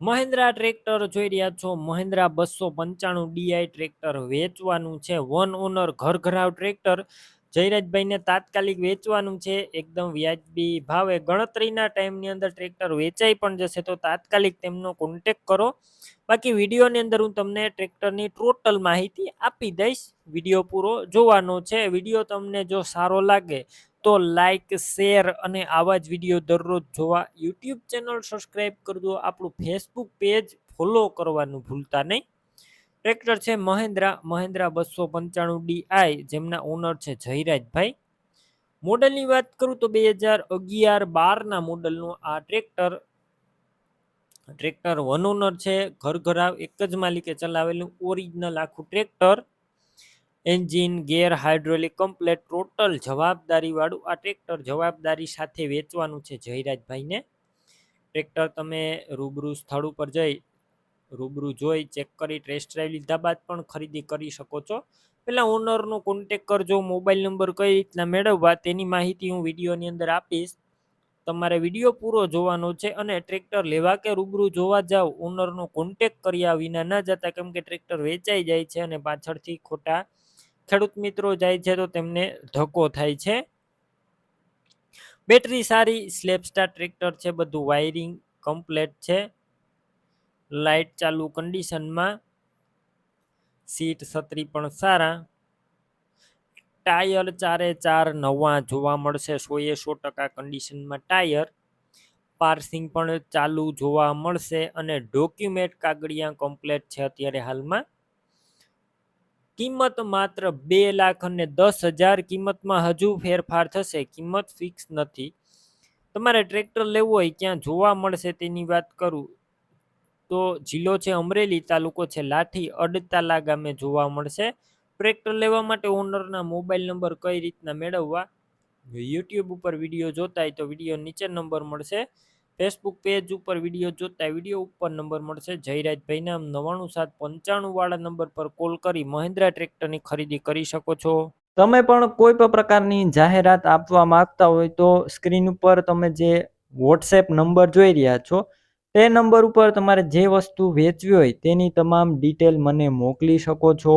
Mahindra tractor જોઈ રહ્યા છો. મહિન્દ્રા 295 ડીઆઈ ટ્રેક્ટર વેચવાનું છે. વન ઓનર ઘરઘરાવ ટ્રેક્ટર જયરાજભાઈને તાત્કાલિક વેચવાનું છે. એકદમ વ્યાજબી ભાવે ગણતરીના ટાઈમની અંદર ટ્રેક્ટર વેચાઈ પણ જશે, તો તાત્કાલિક તેમનો કોન્ટેક કરો. બાકી વિડીયોની અંદર હું તમને ટ્રેક્ટરની ટોટલ માહિતી આપી દઈશ. વિડીયો પૂરો જોવાનો છે. વિડીયો તમને જો સારો લાગે તો લાઈક, શેર અને આવા જ વિડીયો દરરોજ જોવા યુટ્યુબ ચેનલ સબસ્ક્રાઈબ કરજો. આપણું ફેસબુક પેજ ફોલો કરવાનું ભૂલતા નહીં. ટ્રેક્ટર છે મહિન્દ્રા 295 ડીઆઈ, જેમના ઓનર છે જયરાજભાઈ. મોડલની વાત કરું તો 2011-12ના મોડલનું આ ટ્રેક્ટર વન ઓનર છે. ઘરઘરાવ એક જ માલિકે ચલાવેલું ઓરિજિનલ આખું ટ્રેક્ટર. એન્જિન, ગેર, હાઇડ્રોલિક કમ્પ્લેટ ટોટલ જવાબદારી વાળું આ ટ્રેક્ટર જવાબદારી સાથે વેચવાનું છે જયરાજભાઈને. ટ્રેક્ટર તમે રૂબરૂ સ્થળ ઉપર જઈ રૂબરૂ જોઈ ચેક કરી ટેસ્ટ ડ્રાઈવ લીધા બાદ પણ ખરીદી કરી શકો છો. પેલા ઓનરનો કોન્ટેક કરજો. મોબાઈલ નંબર કઈ રીતના મેળવવા તેની માહિતી હું વિડીયોની અંદર આપીશ. તમારે વિડીયો પૂરો જોવાનો છે અને ટ્રેક્ટર લેવા કે રૂબરૂ જોવા જાવ, ઓનરનો કોન્ટેક કર્યા વિના ન જતા, કેમ કે ટ્રેક્ટર વેચાઈ જાય છે અને પાછળથી ખોટા ખેડૂત મિત્રો જાય છે તો તેમને ધક્કો થાય છે. બેટરી સારી, સ્લેપ સ્ટાર ટ્રેક્ટર છે. બધું વાયરિંગ કમ્પ્લેટ છે. લાઇટ ચાલુ કન્ડિશનમાં. સીટ છત્રી પણ સારા. ટાયર 4 નવા જોવા મળશે. 100% કન્ડિશનમાં ટાયર. પાર્સિંગ પણ ચાલુ જોવા મળશે અને ડોક્યુમેન્ટ કાગળિયા કમ્પ્લેટ છે અત્યારે હાલમાં. કિંમત માત્ર 2,10,000 કિંમતમાં હજુ ફેરફાર થશે. કિંમત ફિક્સ નથી. તમારે ટ્રેક્ટર લેવું હોય ક્યાં જોવા મળશે તેની વાત કરું તો જિલ્લો છે અમરેલી, તાલુકો છે લાઠી, અડતાલા ગામે જોવા મળશે. ટ્રેક્ટર લેવા માટે ઓનરના મોબાઈલ નંબર કઈ રીતના મેળવવા, યુટ્યુબ ઉપર વિડીયો જોતા હોય તો વિડીયો નીચે નંબર મળશે. ફેસબુક પેજ ઉપર વિડીયો જોતા વિડીયો ઉપર નંબર મળશે. જયરાજભાઈના 99795 વાળા નંબર પર કોલ કરી મહિન્દ્રા ટ્રેક્ટરની ખરીદી કરી શકો છો. તમે પણ કોઈ પણ પ્રકારની જાહેરાત આપવા માંગતા હોય તો સ્ક્રીન ઉપર તમે જે વોટ્સએપ નંબર જોઈ રહ્યા છો તે નંબર ઉપર તમારે જે વસ્તુ વેચવી હોય તેની તમામ ડિટેલ મને મોકલી શકો છો.